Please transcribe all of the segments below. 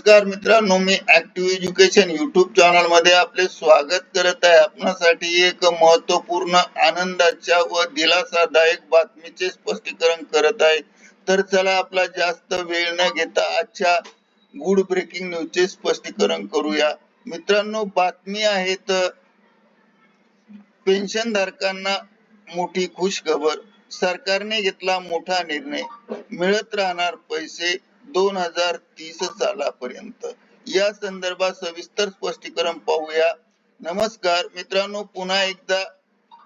नमस्कार मित्रांनो, मी active education YouTube channel मध्ये आपले स्वागत करत आहे। आपणासाठी एक महत्त्वपूर्ण आनंदाच्या व दिलासादायक बातमीचे स्पष्टीकरण करत आहे। तर चला आपला जास्त वेळ न घेता आजच्या गुड ब्रेकिंग न्यूजचे स्पष्टीकरण करूया। मित्रांनो, बातमी आहे तर पेन्शनधारकांना मोठी खुशखबर, सरकारने घेतला मोठा निर्णय, मिळत राहणार पैसे 2030 सालापर्यंत। या संदर्भात सविस्तर स्पष्टीकरण पाहूया। नमस्कार मित्रांनो, पुन्हा एकदा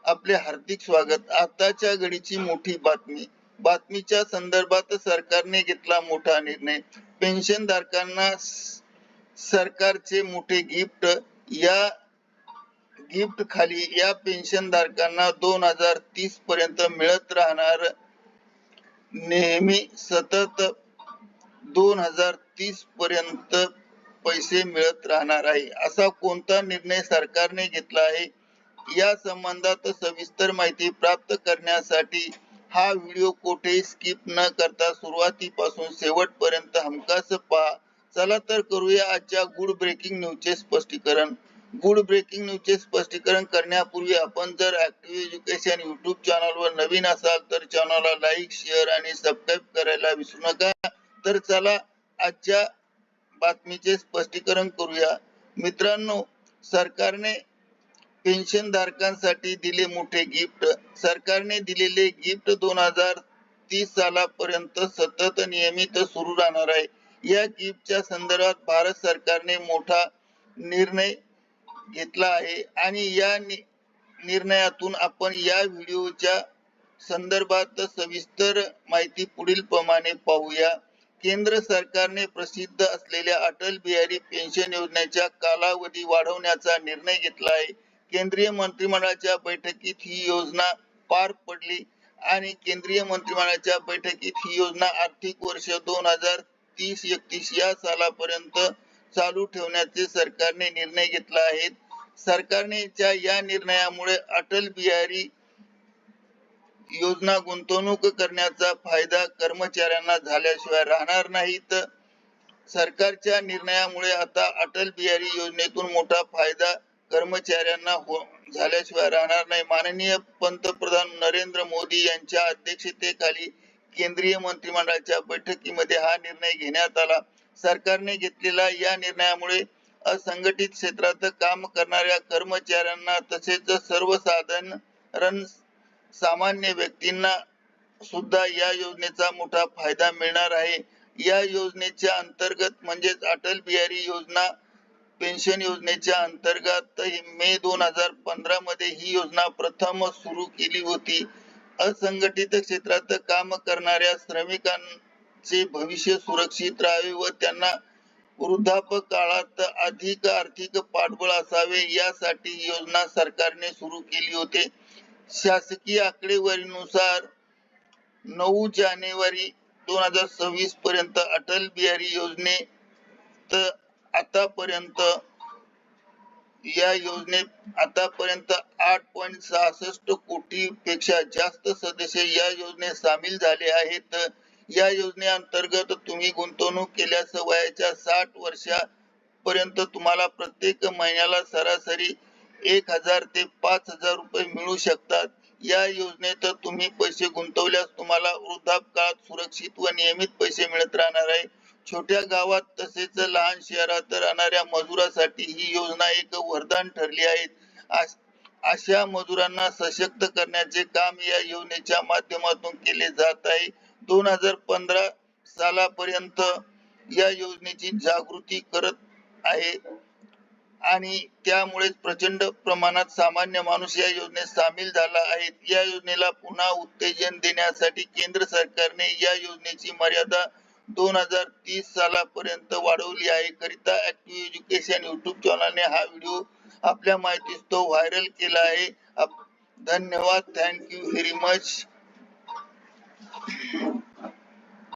आपले हार्दिक स्वागत। आताच्या घडीची मोठी बातमी, बातमीच्या संदर्भात सरकारने घेतला मोठा निर्णय, पेन्शनधारकांना सरकारचे मोठे गिफ्ट। या गिफ्ट खाली या पेन्शनधारकांना 2030 पर्यंत मिळत राहणार नेहमी सतत 2030 पर्यंत पैसे मिळत राहणार आहे। असा कोणता निर्णय सरकारने घेतला आहे, या संबंधात सविस्तर माहिती प्राप्त करण्यासाठी हा व्हिडिओ कोठेही स्किप न करता सुरुवातीपासून शेवटपर्यंत हमखास पहा। चला तर करूया आजच्या गुड ब्रेकिंग न्यूजचे स्पष्टीकरण। गुड ब्रेकिंग न्यूजचे स्पष्टीकरण करण्यापूर्वी आपण जर ऍक्टिव्ह एज्युकेशन युट्यूब चॅनलवर नवीन असाल तर चॅनलला लाईक, शेअर आणि सबस्क्राईब करायला विसरू नका। तर चला आजच्या बातमीचे स्पष्टीकरण करूया। मित्रांनो, सरकारने पेन्शनधारकांसाठी दिले मोठे गिफ्ट। सरकारने दिलेले गिफ्ट 2030 सालापर्यंत सतत नियमित सुरू राहणार आहे। या गिफ्टच्या संदर्भात भारत सरकारने मोठा निर्णय घेतला आहे आणि या निर्णयातून आपण या व्हिडिओच्या संदर्भात सविस्तर माहिती पुढील प्रमाणे पाहूया। केंद्र सरकारने प्रसिद्ध असलेल्या अटल बिहारी पेन्शन योजनेचा कालावधी वाढवण्याचा निर्णय घेतला आहे। केंद्रीय मंत्रिमंडळाच्या बैठकीत ही योजना पार पडली आणि केंद्रीय मंत्रिमंडळाच्या बैठकीत ही योजना आर्थिक वर्ष 2030-31 या सालापर्यंत चालू ठेवण्याचे सरकारने निर्णय घेतला आहे। सरकारने या निर्णयामुळे अटल बिहारी योजना गुंतवणूक करण्याचा फायदा कर्मचाऱ्यांना झाल्याशिवाय राहणार नाही। तर सरकारच्या निर्णयामुळे आता अटल बिहारी योजनेतून मोठा फायदा कर्मचाऱ्यांना झाल्याशिवाय राहणार नाही। माननीय पंतप्रधान नरेंद्र मोदी यांच्या अध्यक्षतेखाली केंद्रीय मंत्रिमंडळाच्या बैठकीमध्ये हा निर्णय घेण्यात आला। सरकारने घेतलेल्या या निर्णयामुळे असंघटित क्षेत्रात काम करणाऱ्या कर्मचाऱ्यांना तसेच सर्वसाधारण सामान्य व्यक्तींना सुद्धा या योजनेचा मोठा फायदा मिळणार आहे। या योजनेच्या अंतर्गत म्हणजेच अटल बिहारी योजना पेन्शन योजनेच्या अंतर्गत मे 2015 मध्ये ही योजना प्रथम सुरू केली होती। असंघटित क्षेत्रात काम करणाऱ्या श्रमिकांचे भविष्य सुरक्षित राहावे व त्यांना वृद्धापकाळात अधिक आर्थिक पाठबळ असावे यासाठी ही योजना सरकारने सुरू केली होती। शासकीय आकडेवारीनुसार 9 जानेवारी 2026 पर्यंत अटल बिहारी योजनेत आतापर्यंत 8.66 कोटी पेक्षा जास्त सदस्य या योजनेत सामील झाले आहेत। या योजनेअंतर्गत तुम्ही गुंतवणूक केल्यास वयाच्या 60 वर्षापर्यंत तुम्हाला प्रत्येक महिन्याला सरासरी 1000 ते 5000 रुपये मिळू शकतात। या योजनेत तुम्ही पैसे गुंतवल्यास तुम्हाला वृद्धापकाळात सुरक्षित व नियमित पैसे मिळत राहणार आहे। छोट्या गावात तसेच लहान शहरात राहणाऱ्या मजुरांसाठी ही योजना एक वरदान ठरली आहे। अशा मजुरांना सशक्त करण्याचे काम या योजनेच्या माध्यमातून केले जात आहे। 2015 सालापर्यंत या योजनेची जागृती करत आहे आणि त्यामुळे प्रचंड प्रमाणात सामान्य माणूस या योजनेत सामील झाला आहे। या योजनेला पुन्हा उत्तेजन देण्यासाठी केंद्र सरकारने या योजनेची मर्यादा 2030 सालापर्यंत वाढवली आहे। करिता ऍक्टिव्ह एज्युकेशन युट्यूब चॅनलने हा व्हिडिओ आपल्या माहितीस्तव व्हायरल केला आहे। धन्यवाद, थँक यू व्हेरी मच।